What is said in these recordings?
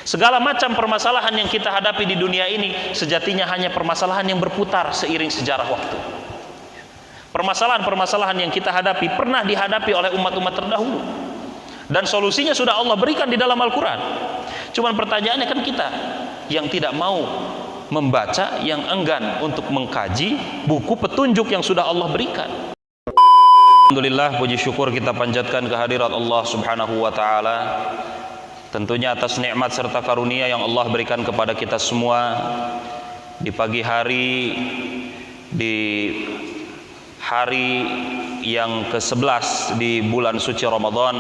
Segala macam permasalahan yang kita hadapi di dunia ini sejatinya hanya permasalahan yang berputar seiring sejarah waktu. Permasalahan-permasalahan yang kita hadapi pernah dihadapi oleh umat-umat terdahulu, dan solusinya sudah Allah berikan di dalam Al-Quran. Cuman pertanyaannya kan kita yang tidak mau membaca, yang enggan untuk mengkaji buku petunjuk yang sudah Allah berikan. Alhamdulillah, puji syukur kita panjatkan kehadirat Allah Subhanahu wa ta'ala, tentunya atas nikmat serta karunia yang Allah berikan kepada kita semua di pagi hari, di hari yang ke-11 di bulan suci Ramadan.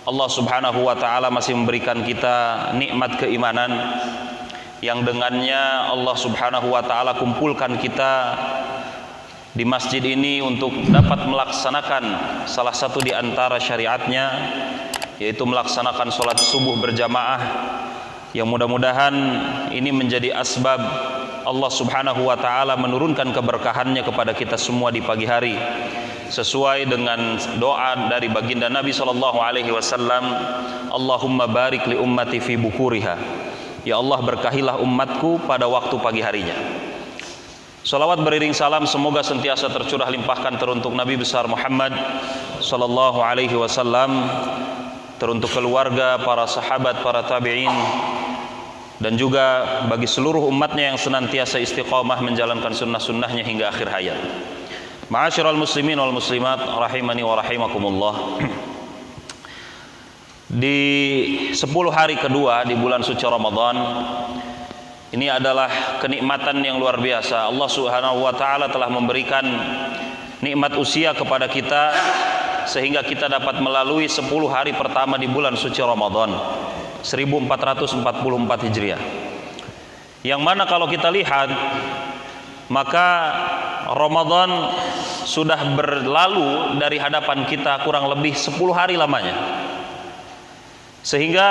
Allah Subhanahu wa ta'ala masih memberikan kita nikmat keimanan yang dengannya Allah Subhanahu wa ta'ala kumpulkan kita di masjid ini untuk dapat melaksanakan salah satu di antara syariatnya, yaitu melaksanakan sholat subuh berjamaah, yang mudah-mudahan ini menjadi asbab Allah Subhanahu wa ta'ala menurunkan keberkahannya kepada kita semua di pagi hari, sesuai dengan doa dari baginda Nabi SAW, Allahumma barik li ummati fi bukuriha, ya Allah berkahilah umatku pada waktu pagi harinya. Salawat beriring salam semoga sentiasa tercurah limpahkan teruntuk Nabi besar Muhammad SAW, teruntuk keluarga, para sahabat, para tabi'in, dan juga bagi seluruh umatnya yang senantiasa istiqamah menjalankan sunnah-sunnahnya hingga akhir hayat. Ma'asyiral muslimin wal muslimat rahimani wa rahimakumullah. Di 10 hari kedua di bulan suci Ramadan ini adalah kenikmatan yang luar biasa. Allah Subhanahu wa ta'ala telah memberikan nikmat usia kepada kita sehingga kita dapat melalui 10 hari pertama di bulan suci Ramadan 1444 Hijriah, yang mana kalau kita lihat maka Ramadan sudah berlalu dari hadapan kita kurang lebih 10 hari lamanya, sehingga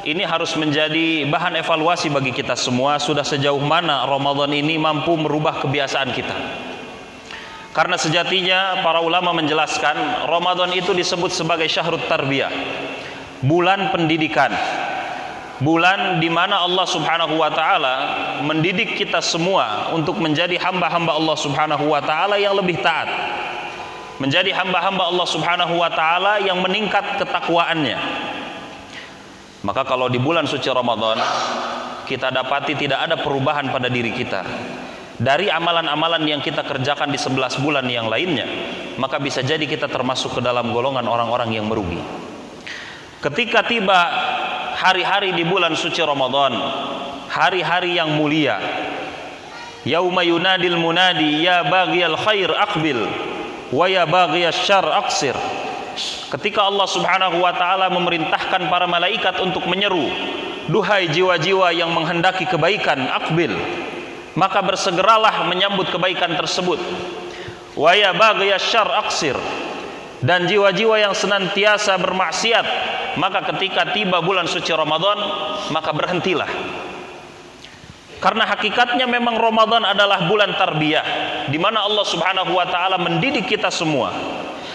ini harus menjadi bahan evaluasi bagi kita semua, sudah sejauh mana Ramadan ini mampu merubah kebiasaan kita. Karena sejatinya para ulama menjelaskan Ramadan itu disebut sebagai syahrut tarbiyah, bulan pendidikan, bulan di mana Allah Subhanahu wa ta'ala mendidik kita semua untuk menjadi hamba-hamba Allah Subhanahu wa ta'ala yang lebih taat, menjadi hamba-hamba Allah Subhanahu wa ta'ala yang meningkat ketakwaannya. Maka kalau di bulan suci Ramadan kita dapati tidak ada perubahan pada diri kita dari amalan-amalan yang kita kerjakan di 11 bulan yang lainnya, maka bisa jadi kita termasuk ke dalam golongan orang-orang yang merugi. Ketika tiba hari-hari di bulan suci Ramadan, hari-hari yang mulia, yauma yunadil munadi ya baghiyal khair aqbil wa ya baghiyasy syarr aqsir. Ketika Allah Subhanahu wa ta'ala memerintahkan para malaikat untuk menyeru, duhai jiwa-jiwa yang menghendaki kebaikan, aqbil, maka bersegeralah menyambut kebaikan tersebut. Wa ya baghiyasy syarr aqsir, dan jiwa-jiwa yang senantiasa bermaksiat, maka ketika tiba bulan suci Ramadan maka berhentilah. Karena hakikatnya memang Ramadan adalah bulan tarbiyah, di mana Allah Subhanahu wa ta'ala mendidik kita semua,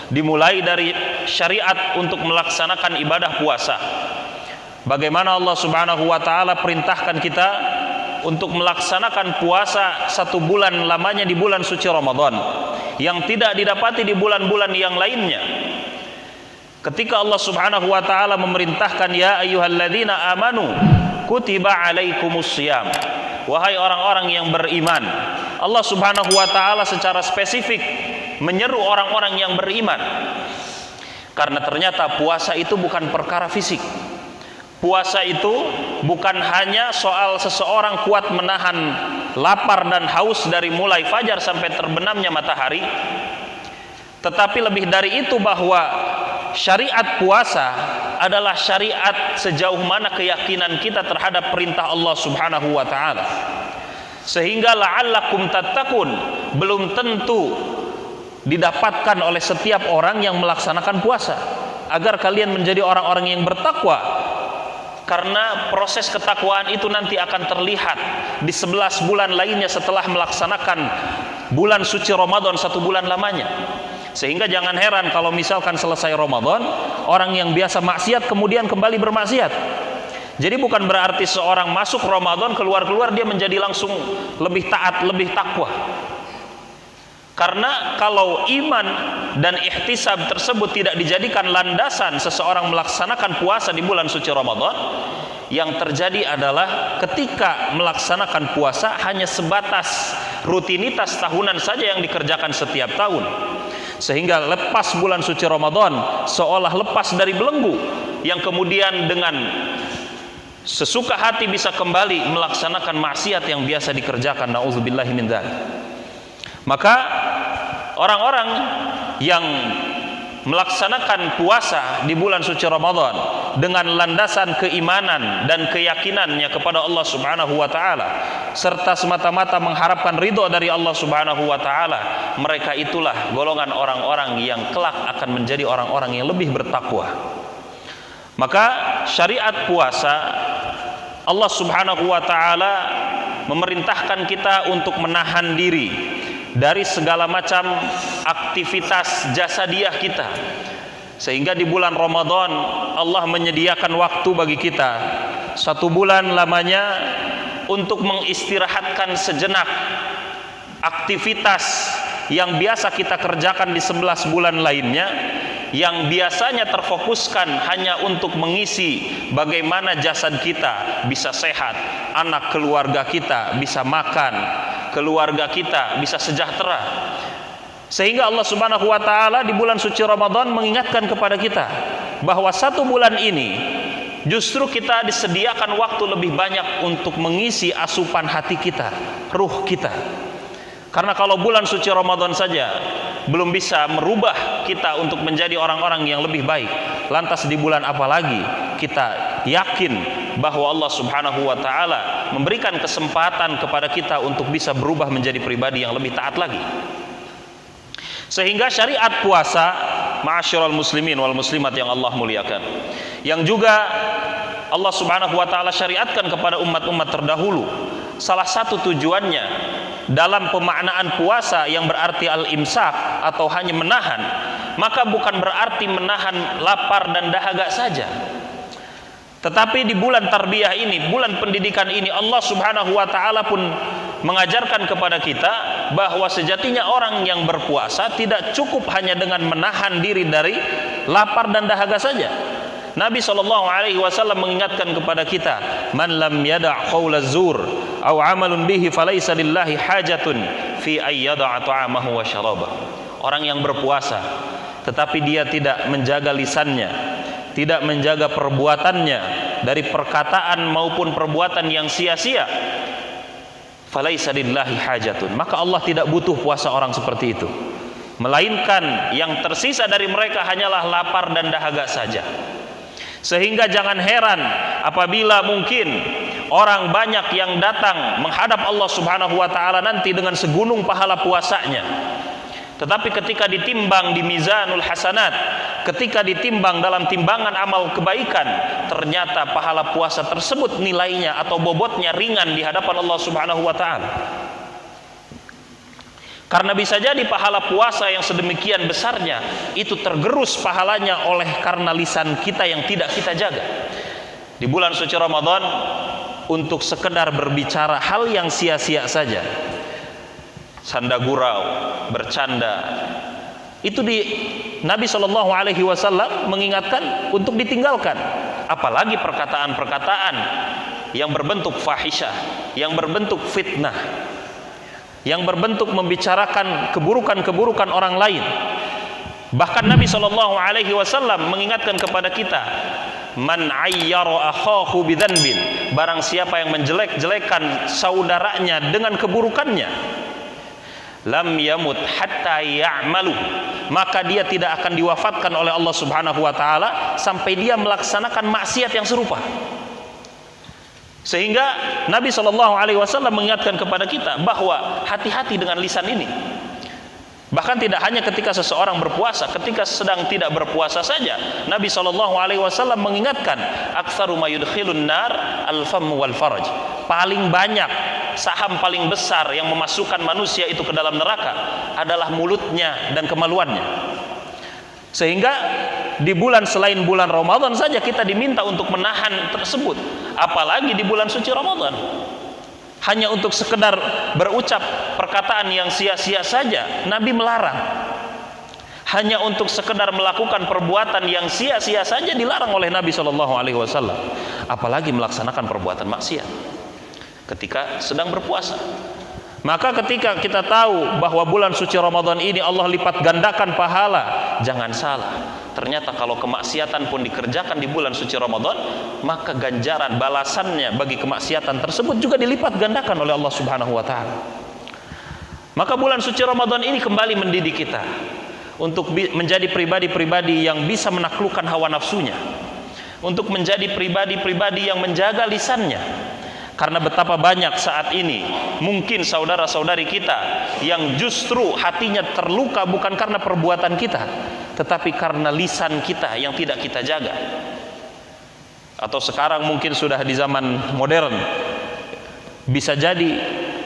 dimulai dari syariat untuk melaksanakan ibadah puasa. Bagaimana Allah Subhanahu wa ta'ala perintahkan kita untuk melaksanakan puasa 1 bulan lamanya di bulan suci Ramadan, yang tidak didapati di bulan-bulan yang lainnya. Ketika Allah Subhanahu wa ta'ala memerintahkan ya ayyuhalladzina amanu kutiba alaikumus syiyam, wahai orang-orang yang beriman, Allah Subhanahu wa ta'ala secara spesifik menyeru orang-orang yang beriman, karena ternyata puasa itu bukan perkara fisik. Puasa itu bukan hanya soal seseorang kuat menahan lapar dan haus dari mulai fajar sampai terbenamnya matahari, tetapi lebih dari itu bahwa syariat puasa adalah syariat sejauh mana keyakinan kita terhadap perintah Allah Subhanahu wa ta'ala, sehingga la'allakum tattaqun belum tentu didapatkan oleh setiap orang yang melaksanakan puasa, agar kalian menjadi orang-orang yang bertakwa. Karena proses ketakwaan itu nanti akan terlihat di 11 bulan lainnya setelah melaksanakan bulan suci Ramadan 1 bulan lamanya. Sehingga jangan heran kalau misalkan selesai Ramadan orang yang biasa maksiat kemudian kembali bermaksiat. Jadi bukan berarti seorang masuk Ramadan keluar-keluar dia menjadi langsung lebih taat, lebih takwa. Karena kalau iman dan ihtisab tersebut tidak dijadikan landasan seseorang melaksanakan puasa di bulan suci Ramadan, yang terjadi adalah ketika melaksanakan puasa hanya sebatas rutinitas tahunan saja yang dikerjakan setiap tahun, sehingga lepas bulan suci Ramadan seolah lepas dari belenggu, yang kemudian dengan sesuka hati bisa kembali melaksanakan maksiat yang biasa dikerjakan. Nauzubillahi min dzalik. Maka orang-orang yang melaksanakan puasa di bulan suci Ramadan dengan landasan keimanan dan keyakinannya kepada Allah Subhanahu wa taala serta semata-mata mengharapkan ridho dari Allah Subhanahu wa taala, mereka itulah golongan orang-orang yang kelak akan menjadi orang-orang yang lebih bertakwa. Maka syariat puasa, Allah Subhanahu wa taala memerintahkan kita untuk menahan diri dari segala macam aktivitas jasadiah kita, sehingga di bulan Ramadan Allah menyediakan waktu bagi kita 1 bulan lamanya untuk mengistirahatkan sejenak aktivitas yang biasa kita kerjakan di 11 bulan lainnya, yang biasanya terfokuskan hanya untuk mengisi bagaimana jasad kita bisa sehat, anak keluarga kita bisa makan, keluarga kita bisa sejahtera. Sehingga Allah Subhanahu wa taala di bulan suci Ramadan mengingatkan kepada kita bahwa 1 bulan ini justru kita disediakan waktu lebih banyak untuk mengisi asupan hati kita, ruh kita. Karena kalau bulan suci Ramadan saja belum bisa merubah kita untuk menjadi orang-orang yang lebih baik, lantas di bulan apa lagi kita yakin bahwa Allah Subhanahu wa taala memberikan kesempatan kepada kita untuk bisa berubah menjadi pribadi yang lebih taat lagi. Sehingga syariat puasa, ma'asyiral muslimin wal muslimat yang Allah muliakan, yang juga Allah Subhanahu wa taala syariatkan kepada umat-umat terdahulu, salah satu tujuannya dalam pemaknaan puasa yang berarti al-imsak atau hanya menahan, maka bukan berarti menahan lapar dan dahaga saja. Tetapi di bulan tarbiyah ini, bulan pendidikan ini, Allah Subhanahu wa taala pun mengajarkan kepada kita bahwa sejatinya orang yang berpuasa tidak cukup hanya dengan menahan diri dari lapar dan dahaga saja. Nabi SAW mengingatkan kepada kita, man lam yada' qaula zur aw amalun bihi falaysa lillahi hajatun fi ayyada'a ta'amahu wa syarabahu. Orang yang berpuasa tetapi dia tidak menjaga lisannya, tidak menjaga perbuatannya dari perkataan maupun perbuatan yang sia-sia, falaysa lillahi hajatun, maka Allah tidak butuh puasa orang seperti itu, melainkan yang tersisa dari mereka hanyalah lapar dan dahaga saja. Sehingga jangan heran apabila mungkin orang banyak yang datang menghadap Allah Subhanahu wa taala nanti dengan segunung pahala puasanya, tetapi ketika ditimbang di mizanul hasanat, ketika ditimbang dalam timbangan amal kebaikan, ternyata pahala puasa tersebut nilainya atau bobotnya ringan di hadapan Allah Subhanahu wa taala. Karena bisa jadi pahala puasa yang sedemikian besarnya itu tergerus pahalanya oleh karena lisan kita yang tidak kita jaga di bulan suci Ramadan untuk sekedar berbicara hal yang sia-sia saja, sanda gurau, bercanda. Itu Nabi SAW mengingatkan untuk ditinggalkan. Apalagi perkataan-perkataan yang berbentuk fahisyah, yang berbentuk fitnah, yang berbentuk membicarakan keburukan-keburukan orang lain. Bahkan Nabi SAW mengingatkan kepada kita, man ayyara akhahu bidzanbin, barang siapa yang menjelek-jelekan saudaranya dengan keburukannya, lam yamut hatta ya'malu, maka dia tidak akan diwafatkan oleh Allah Subhanahu wa taala sampai dia melaksanakan maksiat yang serupa. Sehingga Nabi SAW mengingatkan kepada kita bahwa hati-hati dengan lisan ini. Bahkan tidak hanya ketika seseorang berpuasa, ketika sedang tidak berpuasa saja Nabi SAW mengingatkan, aktsaru ma yudkhilun nar al-fam wal faraj, paling banyak, saham paling besar yang memasukkan manusia itu ke dalam neraka adalah mulutnya dan kemaluannya. Sehingga di bulan selain bulan Ramadan saja kita diminta untuk menahan tersebut, apalagi di bulan suci Ramadan. Hanya untuk sekedar berucap perkataan yang sia-sia saja Nabi melarang. Hanya untuk sekedar melakukan perbuatan yang sia-sia saja dilarang oleh Nabi SAW. Apalagi melaksanakan perbuatan maksiat ketika sedang berpuasa. Maka ketika kita tahu bahwa bulan suci Ramadan ini Allah lipat gandakan pahala, jangan salah. Ternyata kalau kemaksiatan pun dikerjakan di bulan suci Ramadan, maka ganjaran balasannya bagi kemaksiatan tersebut juga dilipat gandakan oleh Allah Subhanahu wa taala. Maka bulan suci Ramadan ini kembali mendidik kita untuk menjadi pribadi-pribadi yang bisa menaklukkan hawa nafsunya, untuk menjadi pribadi-pribadi yang menjaga lisannya. Karena betapa banyak saat ini mungkin saudara-saudari kita yang justru hatinya terluka bukan karena perbuatan kita, tetapi karena lisan kita yang tidak kita jaga. Atau sekarang mungkin sudah di zaman modern, bisa jadi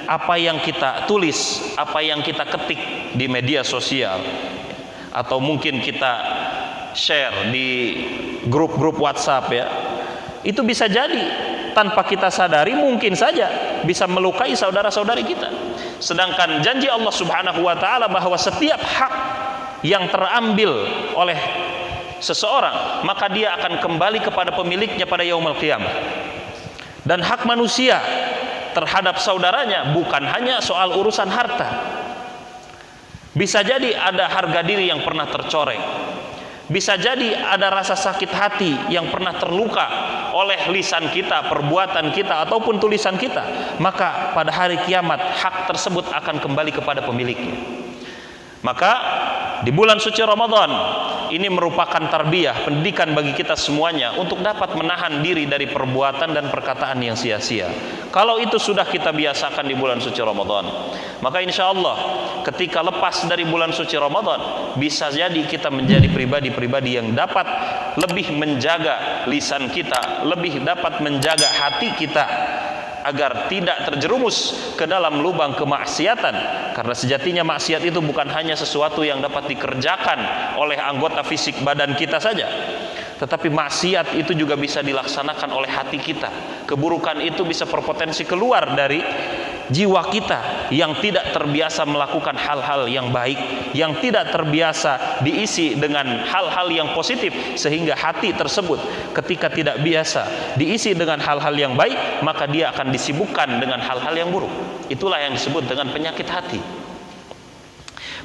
apa yang kita tulis, apa yang kita ketik di media sosial, atau mungkin kita share di grup-grup WhatsApp ya, itu bisa jadi tanpa kita sadari mungkin saja bisa melukai saudara-saudari kita. Sedangkan janji Allah Subhanahu wa taala bahwa setiap hak yang terambil oleh seseorang maka dia akan kembali kepada pemiliknya pada yaumul qiyamah. Dan hak manusia terhadap saudaranya bukan hanya soal urusan harta. Bisa jadi ada harga diri yang pernah tercoreng. Bisa jadi ada rasa sakit hati yang pernah terluka oleh lisan kita, perbuatan kita, ataupun tulisan kita. Maka pada hari kiamat hak tersebut akan kembali kepada pemiliknya. Maka di bulan suci Ramadan ini merupakan tarbiyah, pendidikan bagi kita semuanya untuk dapat menahan diri dari perbuatan dan perkataan yang sia-sia. Kalau itu sudah kita biasakan di bulan suci Ramadan, maka insya Allah ketika lepas dari bulan suci Ramadan bisa jadi kita menjadi pribadi-pribadi yang dapat lebih menjaga lisan kita, lebih dapat menjaga hati kita agar tidak terjerumus ke dalam lubang kemaksiatan. Karena sejatinya maksiat itu bukan hanya sesuatu yang dapat dikerjakan oleh anggota fisik badan kita saja, tetapi maksiat itu juga bisa dilaksanakan oleh hati kita. Keburukan itu bisa berpotensi keluar dari jiwa kita yang tidak terbiasa melakukan hal-hal yang baik, yang tidak terbiasa diisi dengan hal-hal yang positif, sehingga hati tersebut ketika tidak biasa diisi dengan hal-hal yang baik, maka dia akan disibukkan dengan hal-hal yang buruk. Itulah yang disebut dengan penyakit hati.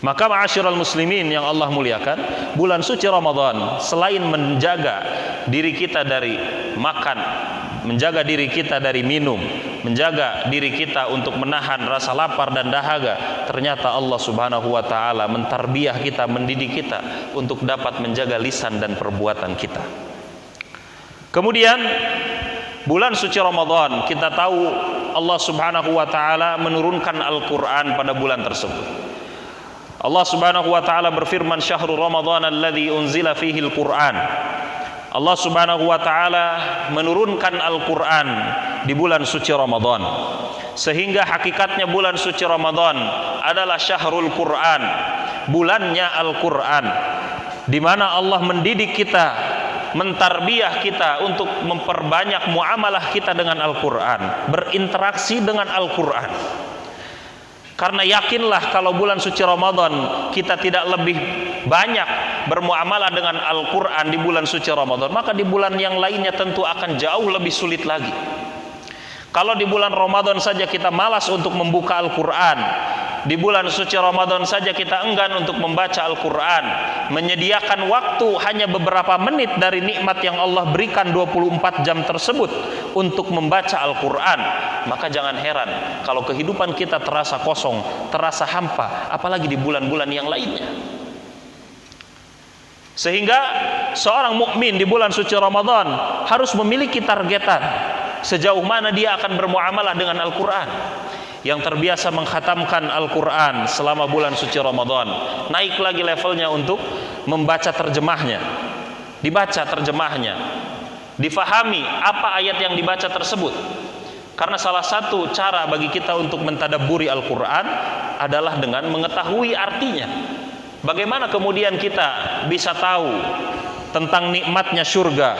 Maka ma'asyiral muslimin yang Allah muliakan, bulan suci Ramadan selain menjaga diri kita dari makan, menjaga diri kita dari minum, menjaga diri kita untuk menahan rasa lapar dan dahaga, ternyata Allah Subhanahu wa taala mentarbiyah kita, mendidik kita untuk dapat menjaga lisan dan perbuatan kita. Kemudian bulan suci Ramadan, kita tahu Allah Subhanahu wa taala menurunkan Al-Qur'an pada bulan tersebut. Allah Subhanahu wa taala berfirman, "Syahrul Ramadan alladzi unzila fihi al-Qur'an." Allah Subhanahu wa taala menurunkan Al-Qur'an di bulan suci Ramadan. Sehingga hakikatnya bulan suci Ramadan adalah syahrul Qur'an, bulannya Al-Qur'an, di mana Allah mendidik kita, mentarbiyah kita untuk memperbanyak muamalah kita dengan Al-Qur'an, berinteraksi dengan Al-Qur'an. Karena yakinlah kalau bulan suci Ramadan kita tidak lebih banyak bermuamalah dengan Al-Quran di bulan suci Ramadan, maka di bulan yang lainnya tentu akan jauh lebih sulit lagi. Kalau di bulan Ramadan saja kita malas untuk membuka Al-Quran, di bulan suci Ramadan saja kita enggan untuk membaca Al-Quran, menyediakan waktu hanya beberapa menit dari nikmat yang Allah berikan 24 jam tersebut untuk membaca Al-Quran, maka jangan heran kalau kehidupan kita terasa kosong, terasa hampa, apalagi di bulan-bulan yang lainnya. Sehingga seorang mukmin di bulan suci Ramadan harus memiliki targetan sejauh mana dia akan bermuamalah dengan Al-Quran. Yang terbiasa mengkhatamkan Al-Quran selama bulan suci Ramadan, naik lagi levelnya untuk membaca terjemahnya, dibaca terjemahnya, difahami apa ayat yang dibaca tersebut. Karena salah satu cara bagi kita untuk mentadabburi Al-Quran adalah dengan mengetahui artinya. Bagaimana kemudian kita bisa tahu tentang nikmatnya surga,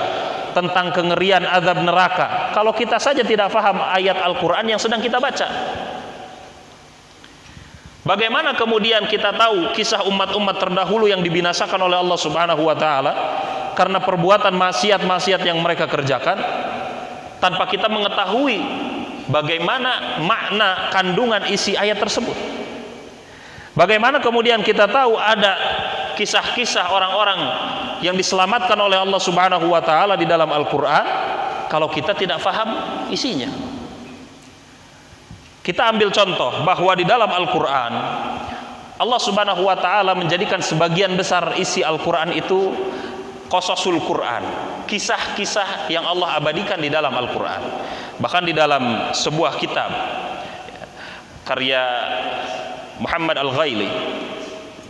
tentang kengerian azab neraka, kalau kita saja tidak paham ayat Al-Quran yang sedang kita baca? Bagaimana kemudian kita tahu kisah umat-umat terdahulu yang dibinasakan oleh Allah Subhanahu wa taala karena perbuatan maksiat-maksiat yang mereka kerjakan, tanpa kita mengetahui bagaimana makna kandungan isi ayat tersebut? Bagaimana kemudian kita tahu ada kisah-kisah orang-orang yang diselamatkan oleh Allah Subhanahu wa taala di dalam Al-Qur'an kalau kita tidak paham isinya? Kita ambil contoh bahwa di dalam Al-Qur'an Allah Subhanahu wa taala menjadikan sebagian besar isi Al-Qur'an itu qasasul Qur'an, kisah-kisah yang Allah abadikan di dalam Al-Qur'an. Bahkan di dalam sebuah kitab karya Muhammad Al-Ghaili,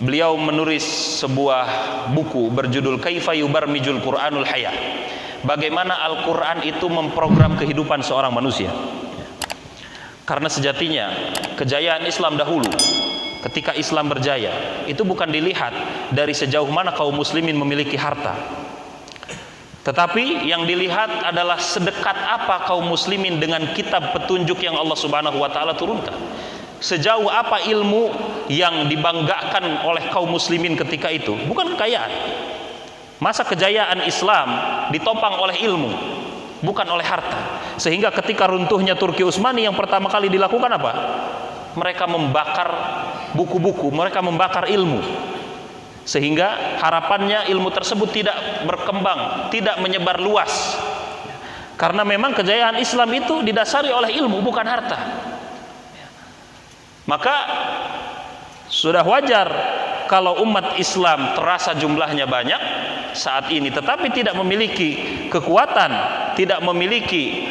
beliau menulis sebuah buku berjudul Kaifa Yubarmijul Qur'anul Hayah, bagaimana Al-Quran itu memprogram kehidupan seorang manusia. Karena sejatinya kejayaan Islam dahulu, ketika Islam berjaya, itu bukan dilihat dari sejauh mana kaum muslimin memiliki harta, tetapi yang dilihat adalah sedekat apa kaum muslimin dengan kitab petunjuk yang Allah Subhanahu wa taala turunkan. Sejauh apa ilmu yang dibanggakan oleh kaum muslimin ketika itu, bukan kekayaan. Masa kejayaan Islam ditopang oleh ilmu, bukan oleh harta. Sehingga ketika runtuhnya Turki Utsmani, yang pertama kali dilakukan apa? Mereka membakar buku-buku, mereka membakar ilmu. Sehingga harapannya ilmu tersebut tidak berkembang, tidak menyebar luas. Karena memang kejayaan Islam itu didasari oleh ilmu, bukan harta. Maka sudah wajar kalau umat Islam terasa jumlahnya banyak saat ini, tetapi tidak memiliki kekuatan, tidak memiliki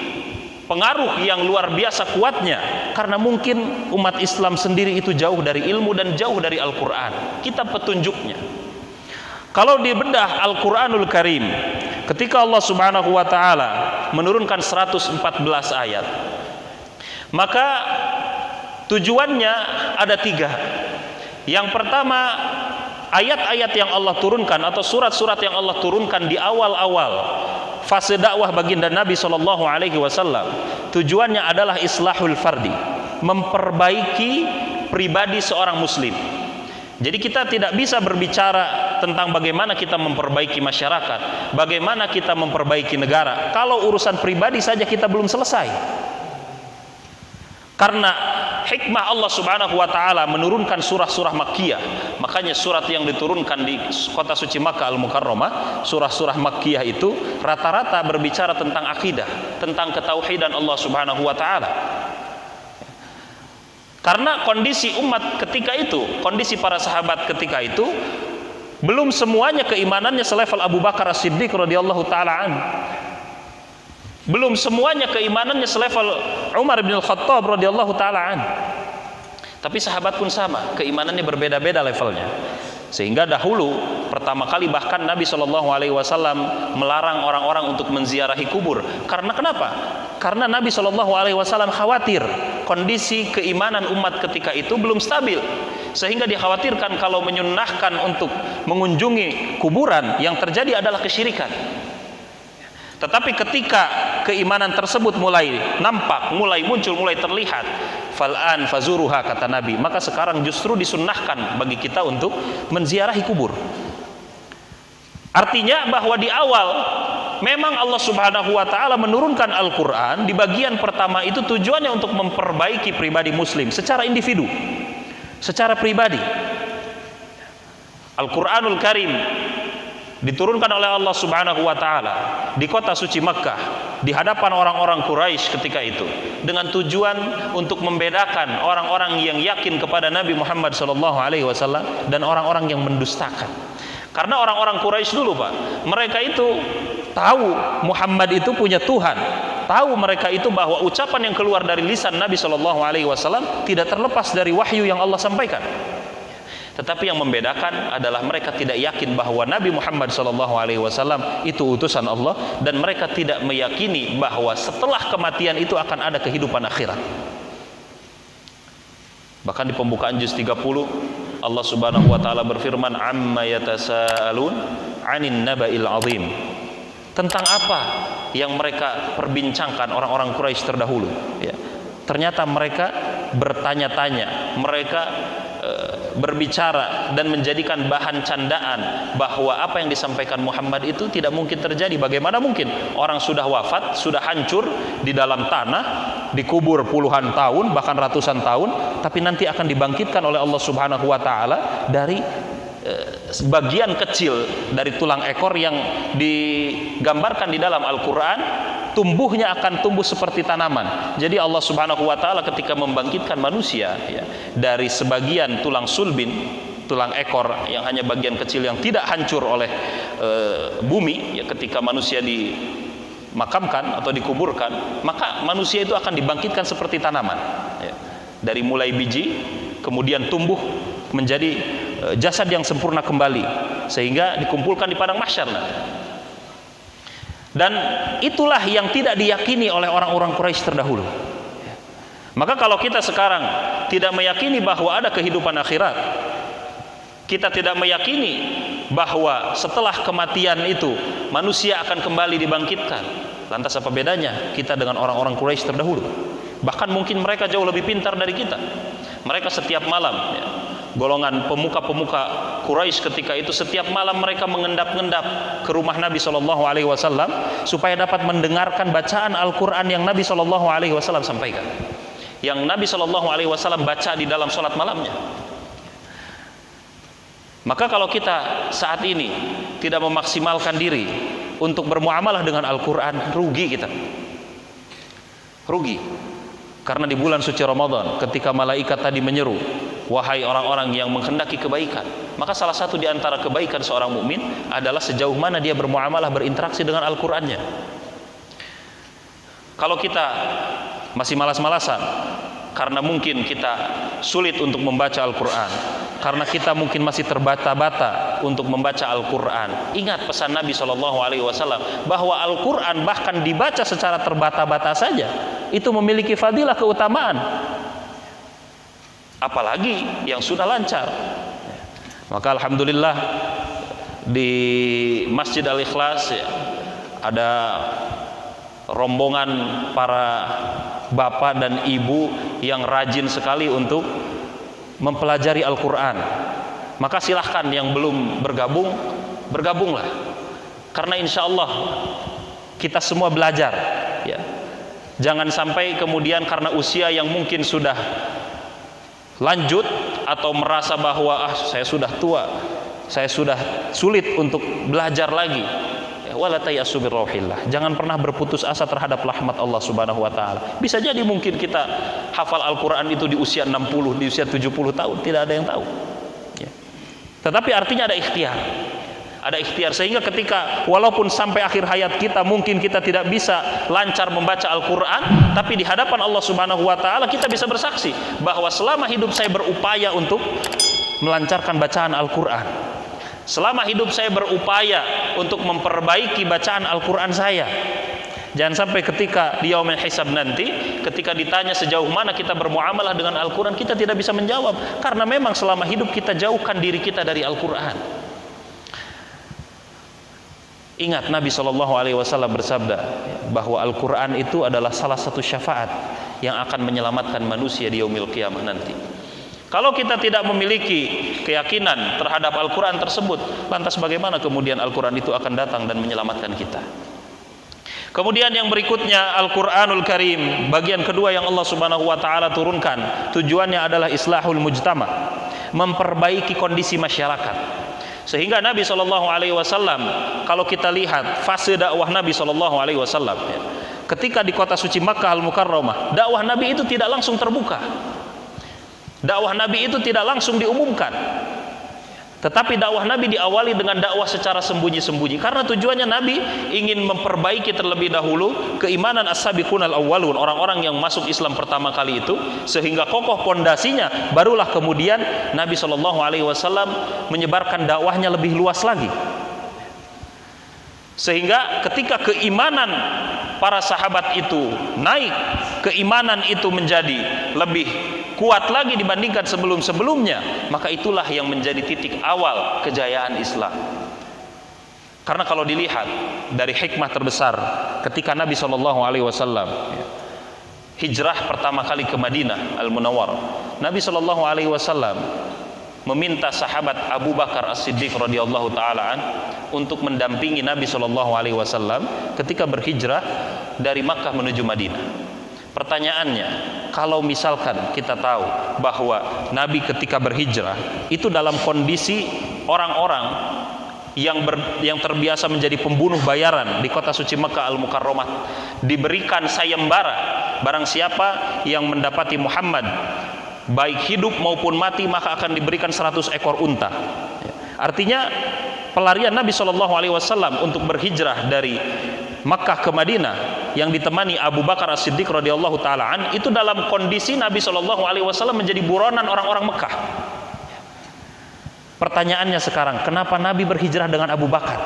pengaruh yang luar biasa kuatnya, karena mungkin umat Islam sendiri itu jauh dari ilmu dan jauh dari Al-Quran, kitab petunjuknya. Kalau dibedah Al-Quranul Karim, ketika Allah Subhanahu wa ta'ala menurunkan 114 ayat, maka tujuannya ada 3. Yang pertama, ayat-ayat yang Allah turunkan atau surat-surat yang Allah turunkan di awal-awal fase dakwah baginda Nabi Shallallahu Alaihi Wasallam, tujuannya adalah islahul fardi, memperbaiki pribadi seorang muslim. Jadi kita tidak bisa berbicara tentang bagaimana kita memperbaiki masyarakat, bagaimana kita memperbaiki negara, kalau urusan pribadi saja kita belum selesai. Karena hikmah Allah Subhanahu wa taala menurunkan surah-surah Makkiyah, makanya surat yang diturunkan di kota suci Makkah Al-Mukarramah, surah-surah Makkiyah itu rata-rata berbicara tentang akidah, tentang ketauhidan Allah Subhanahu wa taala. Karena kondisi umat ketika itu, kondisi para sahabat ketika itu, belum semuanya keimanannya selevel Abu Bakar As-Siddiq radhiyallahu taala anhu. Belum semuanya keimanannya selevel Umar bin Al-Khattab radhiyallahu taala an. Tapi sahabat pun sama, keimanannya berbeda-beda levelnya. Sehingga dahulu pertama kali bahkan Nabi Shallallahu alaihi wasallam melarang orang-orang untuk menziarahi kubur. Karena kenapa? Karena Nabi Shallallahu alaihi wasallam khawatir kondisi keimanan umat ketika itu belum stabil. Sehingga dikhawatirkan kalau menyunnahkan untuk mengunjungi kuburan, yang terjadi adalah kesyirikan. Tetapi ketika keimanan tersebut mulai nampak, mulai muncul, mulai terlihat, fal'an fazuruha, kata Nabi, maka sekarang justru disunnahkan bagi kita untuk menziarahi kubur. Artinya bahwa di awal memang Allah Subhanahu wa taala menurunkan Al-Qur'an, di bagian pertama itu tujuannya untuk memperbaiki pribadi muslim secara individu, secara pribadi. Al-Qur'anul Karim diturunkan oleh Allah Subhanahu wa taala di kota suci Makkah di hadapan orang-orang Quraisy ketika itu, dengan tujuan untuk membedakan orang-orang yang yakin kepada Nabi Muhammad SAW dan orang-orang yang mendustakan. Karena orang-orang Quraisy dulu, Pak, mereka itu tahu Muhammad itu punya Tuhan, tahu mereka itu bahwa ucapan yang keluar dari lisan Nabi SAW tidak terlepas dari wahyu yang Allah sampaikan. Tetapi yang membedakan adalah mereka tidak yakin bahwa Nabi Muhammad SAW itu utusan Allah, dan mereka tidak meyakini bahwa setelah kematian itu akan ada kehidupan akhirat. Bahkan di pembukaan juz 30 Allah Subhanahu wa taala berfirman, "Amma yatasaalun 'anin naba'il 'azim." Tentang apa yang mereka perbincangkan orang-orang Quraisy terdahulu, ya. Ternyata mereka bertanya-tanya, mereka berbicara dan menjadikan bahan candaan bahwa apa yang disampaikan Muhammad itu tidak mungkin terjadi. Bagaimana mungkin orang sudah wafat, sudah hancur di dalam tanah, dikubur puluhan tahun bahkan ratusan tahun, tapi nanti akan dibangkitkan oleh Allah Subhanahu wa taala dari sebagian kecil dari tulang ekor yang digambarkan di dalam Al-Quran, tumbuhnya akan tumbuh seperti tanaman. Jadi Allah Subhanahu wa taala ketika membangkitkan manusia, ya, dari sebagian tulang sulbin, tulang ekor yang hanya bagian kecil yang tidak hancur oleh bumi, ya, ketika manusia dimakamkan atau dikuburkan, maka manusia itu akan dibangkitkan seperti tanaman, ya. Dari mulai biji kemudian tumbuh menjadi jasad yang sempurna kembali, sehingga dikumpulkan di padang mahsyar. Dan itulah yang tidak diyakini oleh orang-orang Quraisy terdahulu. Maka kalau kita sekarang tidak meyakini bahwa ada kehidupan akhirat, kita tidak meyakini bahwa setelah kematian itu manusia akan kembali dibangkitkan, lantas apa bedanya kita dengan orang-orang Quraisy terdahulu? Bahkan mungkin mereka jauh lebih pintar dari kita. Mereka setiap malam, ya, golongan pemuka-pemuka Quraisy ketika itu setiap malam mereka mengendap-endap ke rumah Nabi SAW supaya dapat mendengarkan bacaan Al-Quran yang Nabi SAW sampaikan, yang Nabi SAW baca di dalam sholat malamnya. Maka kalau kita saat ini tidak memaksimalkan diri untuk bermuamalah dengan Al-Quran, rugi kita, rugi. Karena di bulan suci Ramadan ketika malaikat tadi menyeru, wahai orang-orang yang menghendaki kebaikan, maka salah satu di antara kebaikan seorang mukmin adalah sejauh mana dia bermuamalah, berinteraksi dengan Al-Qur'annya. Kalau kita masih malas-malasan karena mungkin kita sulit untuk membaca Al-Qur'an, karena kita mungkin masih terbata-bata untuk membaca Al-Qur'an, ingat pesan Nabi SAW bahwa Al-Qur'an bahkan dibaca secara terbata-bata saja itu memiliki fadilah, keutamaan, apalagi yang sudah lancar. Maka alhamdulillah di Masjid Al-Ikhlas, ya, ada rombongan para bapak dan ibu yang rajin sekali untuk mempelajari Al-Quran. Maka silahkan yang belum bergabung, bergabunglah, karena insya Allah kita semua belajar, ya. Jangan sampai kemudian karena usia yang mungkin sudah lanjut atau merasa bahwa saya sudah tua, saya sudah sulit untuk belajar lagi, wala tayasu birrauhillah. Jangan pernah berputus asa terhadap rahmat Allah Subhanahu wa taala. Bisa jadi mungkin kita hafal Al-Qur'an itu di usia 60, di usia 70 tahun, tidak ada yang tahu, ya. Tetapi artinya ada ikhtiar. Ada ikhtiar, sehingga ketika walaupun sampai akhir hayat kita mungkin kita tidak bisa lancar membaca Al-Qur'an, tapi di hadapan Allah Subhanahu wa taala kita bisa bersaksi bahwa selama hidup saya berupaya untuk melancarkan bacaan Al-Qur'an. Selama hidup saya berupaya untuk memperbaiki bacaan Al-Qur'an saya. Jangan sampai ketika di yaumil hisab nanti, ketika ditanya sejauh mana kita bermuamalah dengan Al-Qur'an, kita tidak bisa menjawab, karena memang selama hidup kita jauhkan diri kita dari Al-Qur'an. Ingat Nabi SAW bersabda bahwa Al-Quran itu adalah salah satu syafaat yang akan menyelamatkan manusia di yaumil qiyamah nanti. Kalau kita tidak memiliki keyakinan terhadap Al-Quran tersebut, lantas bagaimana kemudian Al-Quran itu akan datang dan menyelamatkan kita? Kemudian yang berikutnya, Al-Quranul Karim, bagian kedua yang Allah Subhanahu wa taala turunkan, tujuannya adalah islahul mujtama, memperbaiki kondisi masyarakat. Sehingga Nabi SAW, kalau kita lihat fase dakwah Nabi SAW, ya, ketika di kota suci Makkah Al-Mukarramah, dakwah Nabi itu tidak langsung terbuka, dakwah Nabi itu tidak langsung diumumkan, tetapi dakwah Nabi diawali dengan dakwah secara sembunyi-sembunyi, karena tujuannya Nabi ingin memperbaiki terlebih dahulu keimanan as-sabiqun al-awwalun, orang-orang yang masuk Islam pertama kali itu, sehingga kokoh pondasinya, barulah kemudian Nabi SAW menyebarkan dakwahnya lebih luas lagi. Sehingga ketika keimanan para sahabat itu naik, keimanan itu menjadi lebih kuat lagi dibandingkan sebelum-sebelumnya, maka itulah yang menjadi titik awal kejayaan Islam. Karena kalau dilihat dari hikmah terbesar ketika Nabi SAW hijrah pertama kali ke Madinah Al-Munawwarah, Nabi SAW meminta sahabat Abu Bakar As-Siddiq radhiyallahu taala an untuk mendampingi Nabi SAW ketika berhijrah dari Makkah menuju Madinah. Pertanyaannya, kalau misalkan kita tahu bahwa Nabi ketika berhijrah itu dalam kondisi orang-orang yang terbiasa menjadi pembunuh bayaran di kota suci Makkah Al-Mukarramah diberikan sayembara, barang siapa yang mendapati Muhammad baik hidup maupun mati maka akan diberikan 100 ekor unta. Artinya pelarian Nabi SAW untuk berhijrah dari Makkah ke Madinah yang ditemani Abu Bakar As-Siddiq radhiyallahu taala an, itu dalam kondisi Nabi SAW menjadi buronan orang-orang Mekah. Pertanyaannya sekarang, kenapa Nabi berhijrah dengan Abu Bakar?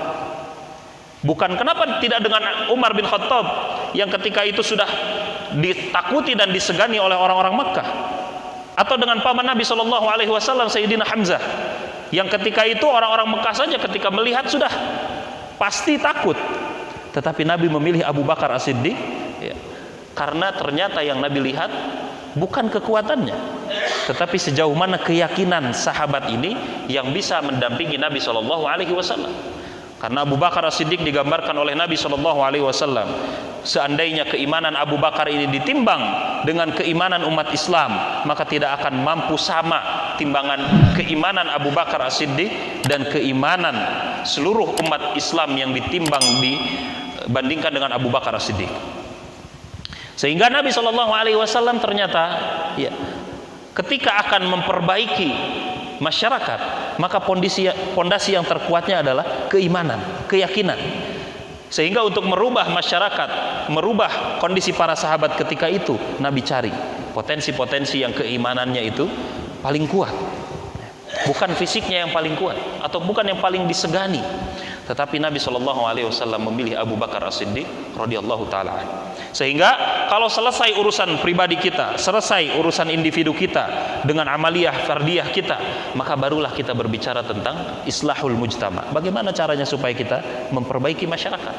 Bukan kenapa tidak dengan Umar bin Khattab yang ketika itu sudah ditakuti dan disegani oleh orang-orang Mekah, atau dengan paman Nabi SAW Sayyidina Hamzah yang ketika itu orang-orang Mekah saja ketika melihat sudah pasti takut, tetapi Nabi memilih Abu Bakar As-Siddiq ya, karena ternyata yang Nabi lihat bukan kekuatannya, tetapi sejauh mana keyakinan sahabat ini yang bisa mendampingi Nabi SAW. Karena Abu Bakar As-Siddiq digambarkan oleh Nabi SAW, seandainya keimanan Abu Bakar ini ditimbang dengan keimanan umat Islam, maka tidak akan mampu sama timbangan keimanan Abu Bakar As-Siddiq dan keimanan seluruh umat Islam yang ditimbang dibandingkan dengan Abu Bakar As-Siddiq. Sehingga Nabi SAW ternyata ya, ketika akan memperbaiki masyarakat, maka pondasi yang terkuatnya adalah keimanan, keyakinan. Sehingga untuk merubah masyarakat, merubah kondisi para sahabat ketika itu, Nabi cari potensi-potensi yang keimanannya itu paling kuat. Bukan fisiknya yang paling kuat atau bukan yang paling disegani, tetapi Nabi SAW memilih Abu Bakar As-Siddiq radhiyallahu taala. Sehingga kalau selesai urusan pribadi kita, selesai urusan individu kita dengan amaliyah fardiyah kita, maka barulah kita berbicara tentang islahul mujtama. Bagaimana caranya supaya kita memperbaiki masyarakat?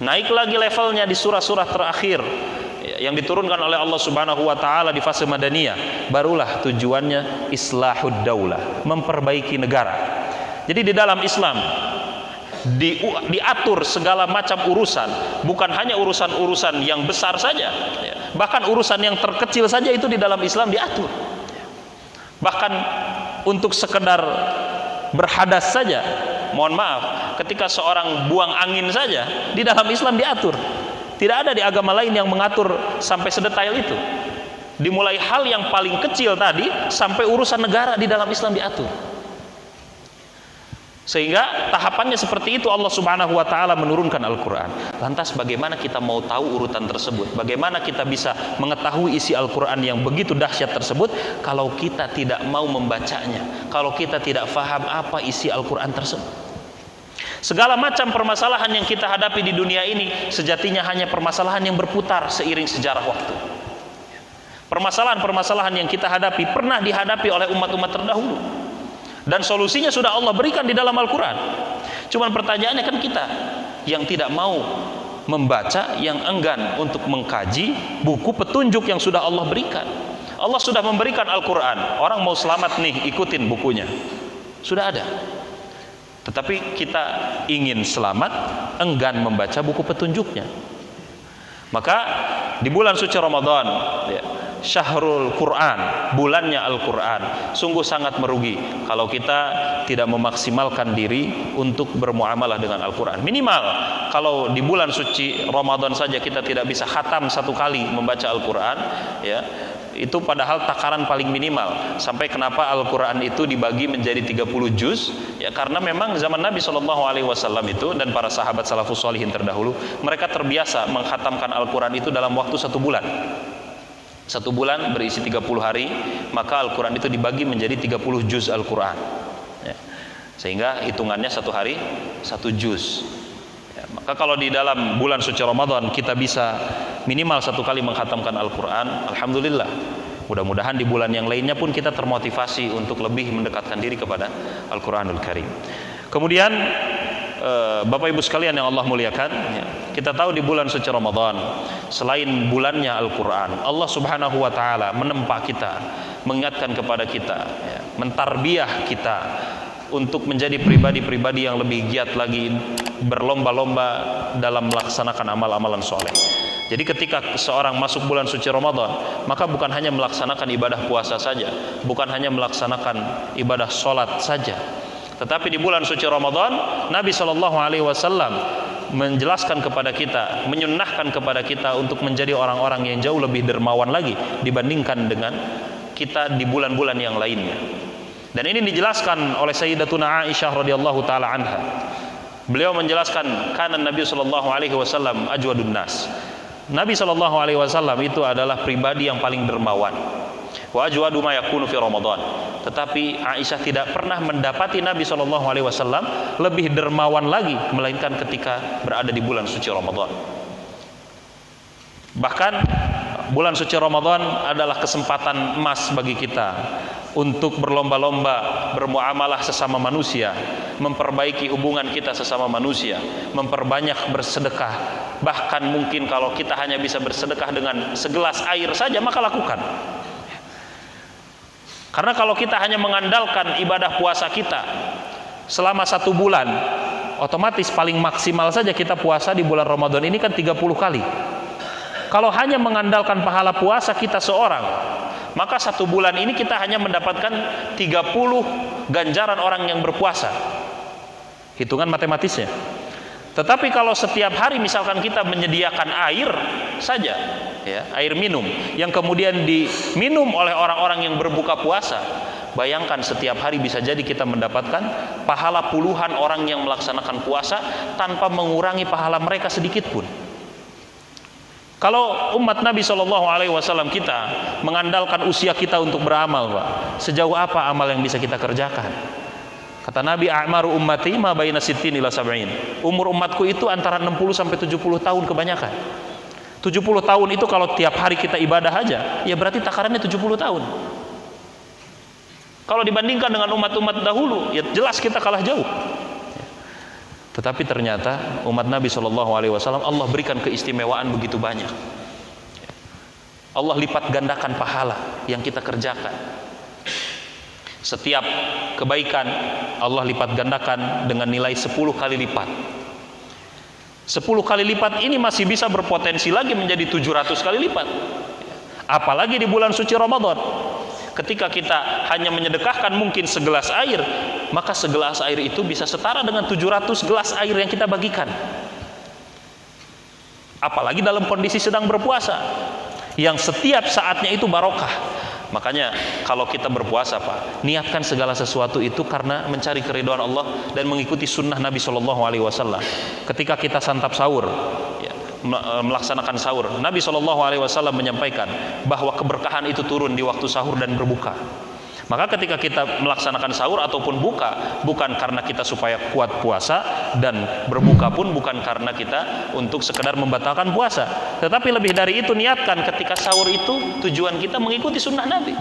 Naik lagi levelnya di surah-surah terakhir yang diturunkan oleh Allah Subhanahu wa taala di fase madaniyah, barulah tujuannya islahud daulah, memperbaiki negara. Jadi di dalam Islam diatur segala macam urusan, bukan hanya urusan-urusan yang besar saja, bahkan urusan yang terkecil saja itu di dalam Islam diatur. Bahkan untuk sekedar berhadas saja, mohon maaf, ketika seorang buang angin saja di dalam Islam diatur. Tidak ada di agama lain yang mengatur sampai sedetail itu. Dimulai hal yang paling kecil tadi sampai urusan negara di dalam Islam diatur. Sehingga tahapannya seperti itu Allah Subhanahu wa taala menurunkan Al-Qur'an. Lantas bagaimana kita mau tahu urutan tersebut? Bagaimana kita bisa mengetahui isi Al-Qur'an yang begitu dahsyat tersebut kalau kita tidak mau membacanya? Kalau kita tidak faham apa isi Al-Qur'an tersebut? Segala macam permasalahan yang kita hadapi di dunia ini sejatinya hanya permasalahan yang berputar seiring sejarah waktu. Permasalahan-permasalahan yang kita hadapi pernah dihadapi oleh umat-umat terdahulu, dan solusinya sudah Allah berikan di dalam Al-Quran. Cuman pertanyaannya kan kita yang tidak mau membaca, yang enggan untuk mengkaji buku petunjuk yang sudah Allah berikan. Allah sudah memberikan Al-Quran, orang mau selamat nih ikutin bukunya, sudah ada. Tetapi kita ingin selamat, enggan membaca buku petunjuknya. Maka di bulan suci Ramadan ya, Syahrul Quran, bulannya Al-Quran, sungguh sangat merugi kalau kita tidak memaksimalkan diri untuk bermuamalah dengan Al-Quran. Minimal kalau di bulan suci Ramadan saja kita tidak bisa khatam satu kali membaca Al-Quran ya, itu padahal takaran paling minimal. Sampai kenapa Al-Quran itu dibagi menjadi 30 juz ya, karena memang zaman Nabi SAW itu dan para sahabat salafus sholihin terdahulu, mereka terbiasa menghatamkan Al-Quran itu dalam waktu 1 bulan. 1 bulan berisi 30 hari, maka Al-Quran itu dibagi menjadi 30 juz Al-Quran ya. Sehingga hitungannya 1 hari 1 juz ya. Maka kalau di dalam bulan suci Ramadan kita bisa minimal 1 kali menghatamkan Al-Quran, alhamdulillah Mudah-mudahan di bulan yang lainnya pun kita termotivasi untuk lebih mendekatkan diri kepada Al-Quranul Karim. Kemudian Bapak Ibu sekalian yang Allah muliakan, kita tahu di bulan suci Ramadan, selain bulannya Al-Quran, Allah Subhanahu wa Ta'ala menempa kita, mengingatkan kepada kita, mentarbiah kita untuk menjadi pribadi-pribadi yang lebih giat lagi, berlomba-lomba dalam melaksanakan amal-amalan soleh. Jadi ketika seorang masuk bulan suci Ramadan, maka bukan hanya melaksanakan ibadah puasa saja, bukan hanya melaksanakan ibadah sholat saja, tetapi di bulan suci Ramadan, Nabi SAW menjelaskan kepada kita, menyunnahkan kepada kita untuk menjadi orang-orang yang jauh lebih dermawan lagi dibandingkan dengan kita di bulan-bulan yang lainnya. Dan ini dijelaskan oleh Sayyidatuna Aisyah radhiyallahu taala anha. Beliau menjelaskan, kana Nabi SAW ajwadun nas. Nabi SAW itu adalah pribadi yang paling dermawan. Wa ajwadu ma yakunu fi Ramadan. Tetapi Aisyah tidak pernah mendapati Nabi SAW lebih dermawan lagi, melainkan ketika berada di bulan suci Ramadan. Bahkan bulan suci Ramadan adalah kesempatan emas bagi kita untuk berlomba-lomba bermuamalah sesama manusia, memperbaiki hubungan kita sesama manusia, memperbanyak bersedekah. Bahkan mungkin kalau kita hanya bisa bersedekah dengan segelas air saja, maka lakukan. Karena kalau kita hanya mengandalkan ibadah puasa kita selama 1 bulan, otomatis paling maksimal saja kita puasa di bulan Ramadan ini kan 30 kali. Kalau hanya mengandalkan pahala puasa kita seorang, maka 1 bulan ini kita hanya mendapatkan 30 ganjaran orang yang berpuasa. Hitungan matematisnya. Tetapi kalau setiap hari misalkan kita menyediakan air saja, ya, air minum yang kemudian diminum oleh orang-orang yang berbuka puasa, bayangkan setiap hari bisa jadi kita mendapatkan pahala puluhan orang yang melaksanakan puasa tanpa mengurangi pahala mereka sedikit pun. Kalau umat Nabi SAW kita mengandalkan usia kita untuk beramal, Pak, sejauh apa amal yang bisa kita kerjakan? Kata Nabi, a'maru ummati ma baina sittin ila sab'in. Umur umatku itu antara 60 sampai 70 tahun kebanyakan. 70 tahun itu kalau tiap hari kita ibadah aja, ya berarti takarannya 70 tahun. Kalau dibandingkan dengan umat-umat dahulu, ya jelas kita kalah jauh. Tetapi ternyata umat Nabi SAW Allah berikan keistimewaan begitu banyak. Allah lipat gandakan pahala yang kita kerjakan. Setiap kebaikan Allah lipat gandakan dengan nilai 10 kali lipat. 10 kali lipat ini masih bisa berpotensi lagi menjadi 700 kali lipat. Apalagi di bulan suci Ramadan, ketika kita hanya menyedekahkan mungkin segelas air, maka segelas air itu bisa setara dengan 700 gelas air yang kita bagikan. Apalagi dalam kondisi sedang berpuasa, yang setiap saatnya itu barokah. Makanya kalau kita berpuasa, Pak, niatkan segala sesuatu itu karena mencari keridhaan Allah dan mengikuti sunnah Nabi SAW. Ketika kita santap sahur, ya, melaksanakan sahur, Nabi SAW menyampaikan bahwa keberkahan itu turun di waktu sahur dan berbuka. Maka ketika kita melaksanakan sahur ataupun buka, bukan karena kita supaya kuat puasa, dan berbuka pun bukan karena kita untuk sekedar membatalkan puasa, tetapi lebih dari itu niatkan ketika sahur itu tujuan kita mengikuti sunnah Nabi.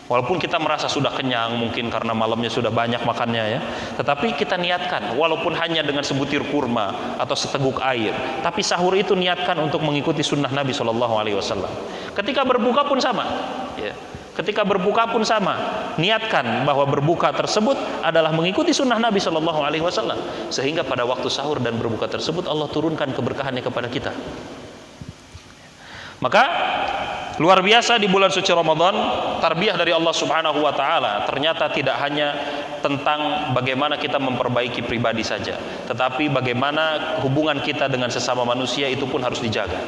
Walaupun kita merasa sudah kenyang mungkin karena malamnya sudah banyak makannya, ya, tetapi kita niatkan walaupun hanya dengan sebutir kurma atau seteguk air, tapi sahur itu niatkan untuk mengikuti sunnah Nabi SAW. Ketika berbuka pun sama, ya. Ketika berbuka pun sama, niatkan bahwa berbuka tersebut adalah mengikuti sunnah Nabi SAW, sehingga pada waktu sahur dan berbuka tersebut Allah turunkan keberkahannya kepada kita. Maka luar biasa di bulan suci Ramadan, tarbiyah dari Allah Subhanahu wa Ta'ala ternyata tidak hanya tentang bagaimana kita memperbaiki pribadi saja, tetapi bagaimana hubungan kita dengan sesama manusia itu pun harus dijaga.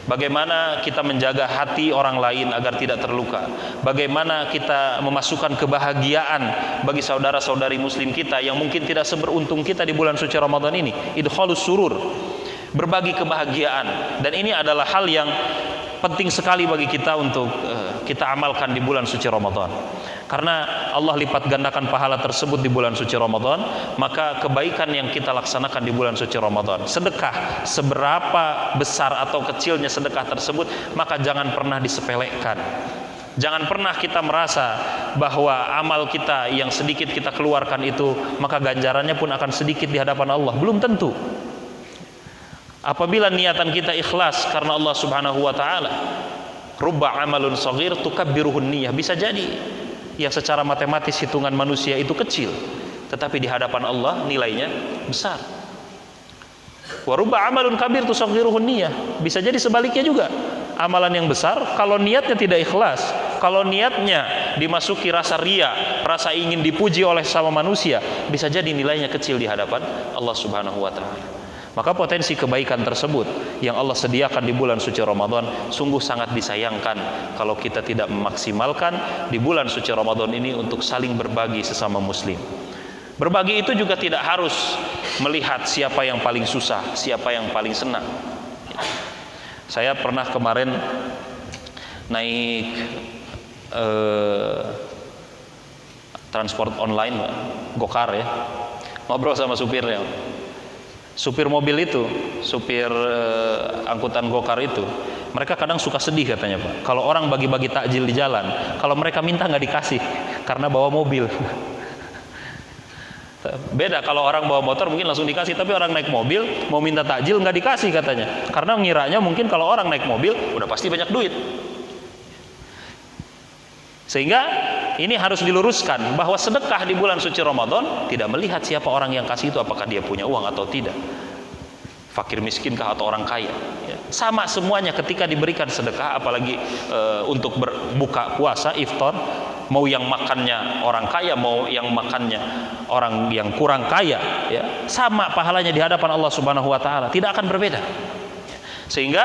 Bagaimana kita menjaga hati orang lain agar tidak terluka. Bagaimana kita memasukkan kebahagiaan bagi saudara-saudari muslim kita yang mungkin tidak seberuntung kita di bulan suci Ramadan ini. Idkhalus surur, berbagi kebahagiaan. Dan ini adalah hal yang penting sekali bagi kita untuk kita amalkan di bulan suci Ramadan. Karena Allah lipat gandakan pahala tersebut di bulan suci Ramadan, maka kebaikan yang kita laksanakan di bulan suci Ramadan, sedekah, seberapa besar atau kecilnya sedekah tersebut, maka jangan pernah disepelekan. Jangan pernah kita merasa bahwa amal kita yang sedikit kita keluarkan itu maka ganjarannya pun akan sedikit di hadapan Allah. Belum tentu. Apabila niatan kita ikhlas karena Allah Subhanahu wa taala, rubba amalun shaghir tukabbiruhun niyah. Bisa jadi yang secara matematis hitungan manusia itu kecil, tetapi di hadapan Allah nilainya besar. Wa rubba amalun kabir tusaghiruhun niyah. Bisa jadi sebaliknya juga. Amalan yang besar kalau niatnya tidak ikhlas, kalau niatnya dimasuki rasa ria, rasa ingin dipuji oleh sama manusia, bisa jadi nilainya kecil di hadapan Allah Subhanahu wa taala. Maka potensi kebaikan tersebut yang Allah sediakan di bulan suci Ramadan sungguh sangat disayangkan kalau kita tidak memaksimalkan di bulan suci Ramadan ini untuk saling berbagi sesama muslim. Berbagi itu juga tidak harus melihat siapa yang paling susah, siapa yang paling senang. Saya pernah kemarin naik transport online, Gokar ya, ngobrol sama supirnya. Supir mobil itu, supir angkutan Gokar itu, mereka kadang suka sedih katanya Pak. Kalau orang bagi-bagi takjil di jalan, kalau mereka minta nggak dikasih karena bawa mobil. Beda kalau orang bawa motor mungkin langsung dikasih, tapi orang naik mobil mau minta takjil nggak dikasih katanya, karena ngiranya mungkin kalau orang naik mobil udah pasti banyak duit. Sehingga ini harus diluruskan bahwa sedekah di bulan suci Ramadan tidak melihat siapa orang yang kasih itu, apakah dia punya uang atau tidak, fakir miskinkah atau orang kaya, ya. Sama semuanya ketika diberikan sedekah, apalagi untuk berbuka puasa iftar, mau yang makannya orang kaya, mau yang makannya orang yang kurang kaya, ya, sama pahalanya di hadapan Allah Subhanahu wa taala, tidak akan berbeda. Sehingga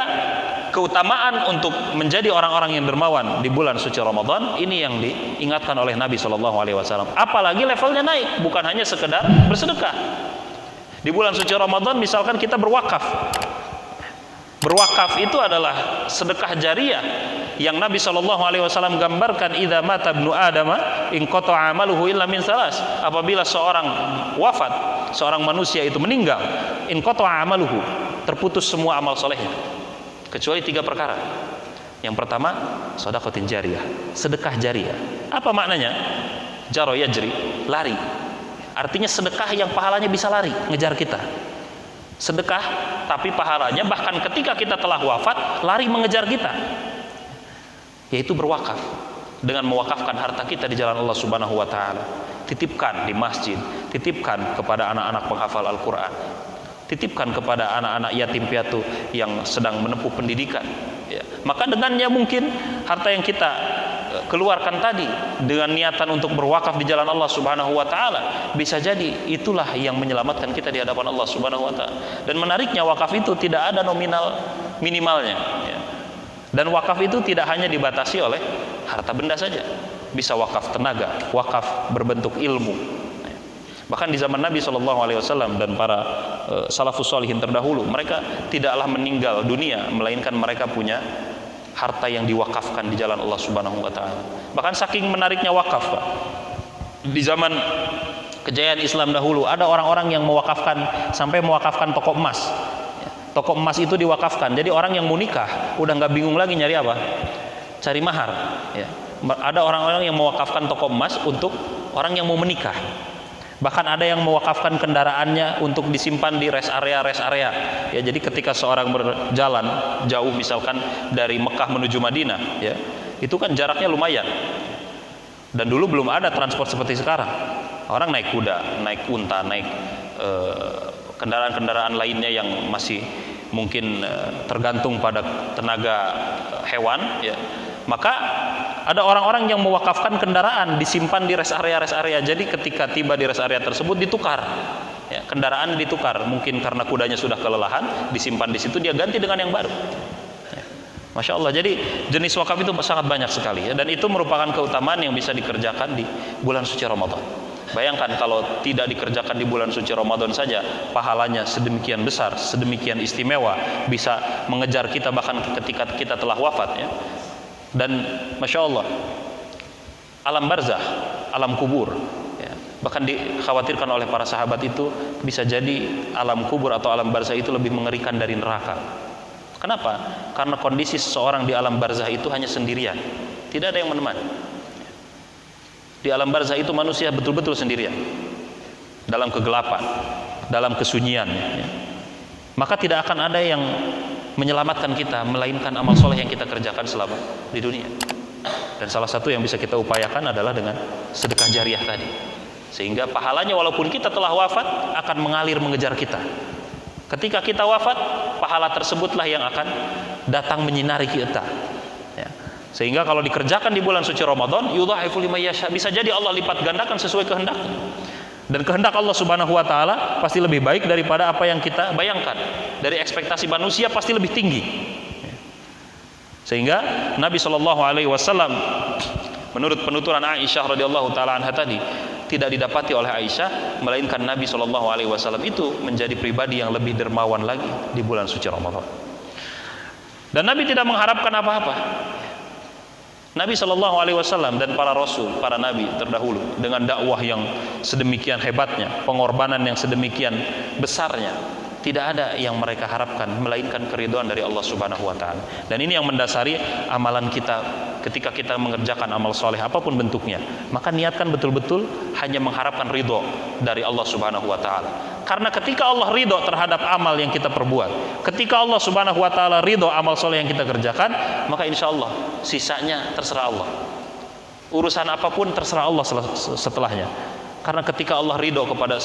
keutamaan untuk menjadi orang-orang yang dermawan di bulan suci Ramadan ini yang diingatkan oleh Nabi Shallallahu alaihi wasallam. Apalagi levelnya naik, bukan hanya sekedar bersedekah. Di bulan suci Ramadan misalkan kita berwakaf. Berwakaf itu adalah sedekah jariyah yang Nabi Shallallahu alaihi wasallam gambarkan, idza mata ibnu adama in qata'a amaluhu illa min salas. Apabila seorang wafat, seorang manusia itu meninggal, in qata'a amaluhu, terputus semua amal solehnya kecuali 3 perkara. Yang pertama, shadaqatin jariyah, sedekah jariyah. Apa maknanya? Jaro yajri, lari. Artinya sedekah yang pahalanya bisa lari, ngejar kita. Sedekah tapi pahalanya bahkan ketika kita telah wafat lari mengejar kita, yaitu berwakaf, dengan mewakafkan harta kita di jalan Allah Subhanahu wa taala. Titipkan di masjid, titipkan kepada anak-anak penghafal Al-Qur'an, titipkan kepada anak-anak yatim piatu yang sedang menempuh pendidikan, ya. Maka dengannya mungkin harta yang kita keluarkan tadi dengan niatan untuk berwakaf di jalan Allah Subhanahu wa taala, bisa jadi itulah yang menyelamatkan kita di hadapan Allah Subhanahu wa taala. Dan menariknya, wakaf itu tidak ada nominal minimalnya, ya. Dan wakaf itu tidak hanya dibatasi oleh harta benda saja, bisa wakaf tenaga, wakaf berbentuk ilmu. Bahkan di zaman Nabi Shallallahu alaihi wasallam dan para salafus sholihin terdahulu, mereka tidaklah meninggal dunia melainkan mereka punya harta yang diwakafkan di jalan Allah Subhanahu wa taala. Bahkan saking menariknya wakaf, Pak. Di zaman kejayaan Islam dahulu ada orang-orang yang mewakafkan, sampai mewakafkan toko emas. Toko emas itu diwakafkan. Jadi orang yang mau nikah udah nggak bingung lagi nyari apa? Cari mahar, ya. Ada orang-orang yang mewakafkan toko emas untuk orang yang mau menikah. Bahkan ada yang mewakafkan kendaraannya untuk disimpan di rest area. Ya, jadi ketika seorang berjalan jauh, misalkan dari Mekah menuju Madinah, ya, itu kan jaraknya lumayan. Dan dulu belum ada transport seperti sekarang. Orang naik kuda, naik unta, naik kendaraan-kendaraan lainnya yang masih mungkin tergantung pada tenaga hewan, ya. Maka ada orang-orang yang mewakafkan kendaraan disimpan di rest area. Jadi ketika tiba di rest area tersebut ditukar, ya, kendaraan ditukar. Mungkin karena kudanya sudah kelelahan, disimpan di situ, dia ganti dengan yang baru. Ya. Masya Allah. Jadi jenis wakaf itu sangat banyak sekali, ya, dan itu merupakan keutamaan yang bisa dikerjakan di bulan suci Ramadan. Bayangkan kalau tidak dikerjakan di bulan suci Ramadan saja, pahalanya sedemikian besar, sedemikian istimewa, bisa mengejar kita bahkan ketika kita telah wafat, ya. Dan Masya Allah, alam barzah, alam kubur, ya, bahkan dikhawatirkan oleh para sahabat itu bisa jadi alam kubur atau alam barzah itu lebih mengerikan dari neraka. Kenapa? Karena kondisi seseorang di alam barzah itu hanya sendirian. Tidak ada yang menemani. Di alam barzah itu manusia betul-betul sendirian, dalam kegelapan, dalam kesunyian, ya. Maka tidak akan ada yang menyelamatkan kita melainkan amal soleh yang kita kerjakan selama di dunia. Dan salah satu yang bisa kita upayakan adalah dengan sedekah jariah tadi, sehingga pahalanya walaupun kita telah wafat akan mengalir mengejar kita. Ketika kita wafat, pahala tersebutlah yang akan datang menyinari kita, ya. Sehingga kalau dikerjakan di bulan suci Ramadan, yudha'ifu liman yasha, bisa jadi Allah lipat gandakan sesuai kehendaknya. Dan kehendak Allah Subhanahu wa taala pasti lebih baik daripada apa yang kita bayangkan. Dari ekspektasi manusia pasti lebih tinggi. Sehingga Nabi Shallallahu alaihi wasallam, menurut penuturan Aisyah radhiyallahu taala anha tadi, tidak didapati oleh Aisyah melainkan Nabi Shallallahu alaihi wasallam itu menjadi pribadi yang lebih dermawan lagi di bulan suci Ramadan. Dan Nabi tidak mengharapkan apa-apa. Nabi Shallallahu alaihi wasallam dan para rasul, para nabi terdahulu dengan dakwah yang sedemikian hebatnya, pengorbanan yang sedemikian besarnya, tidak ada yang mereka harapkan melainkan keridhaan dari Allah Subhanahu wa taala. Dan ini yang mendasari amalan kita ketika kita mengerjakan amal soleh apapun bentuknya. Maka niatkan betul-betul hanya mengharapkan ridho dari Allah Subhanahu wa taala. Karena ketika Allah ridho terhadap amal yang kita perbuat, ketika Allah Subhanahu wa taala ridho amal soleh yang kita kerjakan, maka insya Allah sisanya terserah Allah. Urusan apapun terserah Allah setelahnya. Karena ketika Allah ridho kepada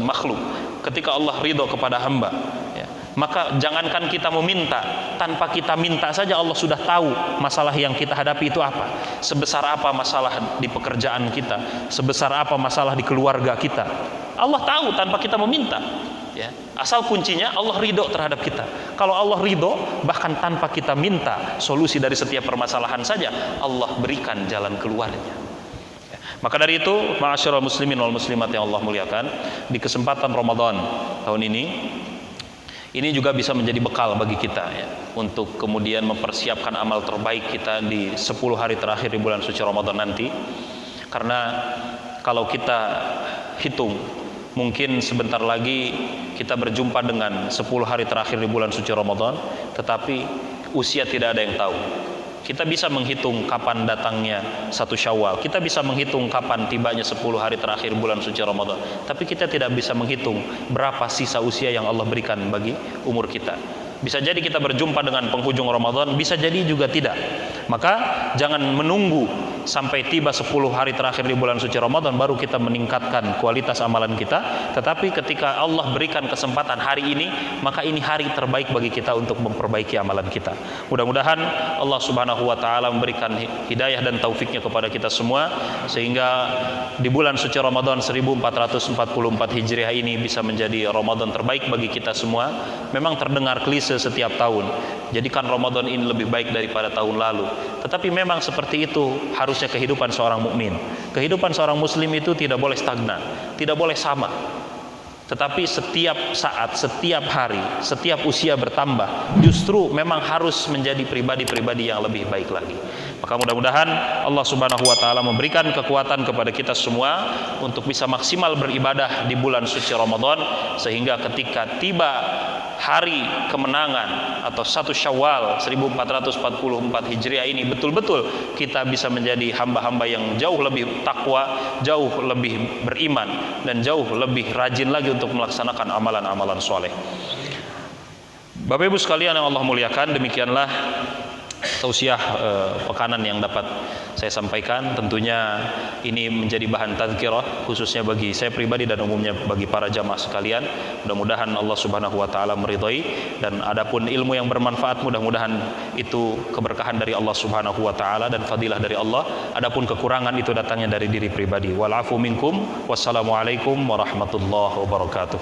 makhluk, ketika Allah ridho kepada hamba, ya, maka jangankan kita meminta, tanpa kita minta saja Allah sudah tahu masalah yang kita hadapi itu apa. Sebesar apa masalah di pekerjaan kita, sebesar apa masalah di keluarga kita, Allah tahu tanpa kita meminta, ya. Asal kuncinya Allah ridho terhadap kita. Kalau Allah ridho, bahkan tanpa kita minta solusi dari setiap permasalahan saja, Allah berikan jalan keluarnya. Maka dari itu, ma'asyiral muslimin wal muslimat yang Allah muliakan, di kesempatan Ramadan tahun ini juga bisa menjadi bekal bagi kita, ya, untuk kemudian mempersiapkan amal terbaik kita di 10 hari terakhir di bulan suci Ramadan nanti. Karena kalau kita hitung, mungkin sebentar lagi kita berjumpa dengan 10 hari terakhir di bulan suci Ramadan, tetapi usia tidak ada yang tahu. Kita bisa menghitung kapan datangnya 1 Syawal, kita bisa menghitung kapan tibanya 10 hari terakhir bulan suci Ramadan, tapi kita tidak bisa menghitung berapa sisa usia yang Allah berikan bagi umur kita. Bisa jadi kita berjumpa dengan penghujung Ramadan, bisa jadi juga tidak. Maka jangan menunggu sampai tiba 10 hari terakhir di bulan suci Ramadan baru kita meningkatkan kualitas amalan kita. Tetapi ketika Allah berikan kesempatan hari ini, maka ini hari terbaik bagi kita untuk memperbaiki amalan kita. Mudah-mudahan Allah Subhanahu wa taala memberikan hidayah dan taufiknya kepada kita semua, sehingga di bulan suci Ramadan 1444 Hijriah ini bisa menjadi Ramadan terbaik bagi kita semua. Memang terdengar klise setiap tahun, jadikan Ramadan ini lebih baik daripada tahun lalu. Tetapi memang seperti itu harusnya kehidupan seorang mukmin. Kehidupan seorang muslim itu tidak boleh stagnan, tidak boleh sama. Tetapi setiap saat, setiap hari, setiap usia bertambah, justru memang harus menjadi pribadi-pribadi yang lebih baik lagi. Maka mudah-mudahan Allah Subhanahu wa taala memberikan kekuatan kepada kita semua untuk bisa maksimal beribadah di bulan suci Ramadan, sehingga ketika tiba hari kemenangan atau 1 Syawal 1444 Hijriah ini, betul-betul kita bisa menjadi hamba-hamba yang jauh lebih takwa, jauh lebih beriman, dan jauh lebih rajin lagi untuk melaksanakan amalan-amalan soleh. Bapak Ibu sekalian yang Allah muliakan, demikianlah tausiah pekanan yang dapat saya sampaikan. Tentunya ini menjadi bahan tazkirah khususnya bagi saya pribadi dan umumnya bagi para jamaah sekalian. Mudah-mudahan Allah Subhanahu wa taala meridhai, dan adapun ilmu yang bermanfaat mudah-mudahan itu keberkahan dari Allah Subhanahu wa taala dan fadilah dari Allah. Adapun kekurangan itu datangnya dari diri pribadi. Wal afu minkum. Wassalamualaikum warahmatullahi wabarakatuh.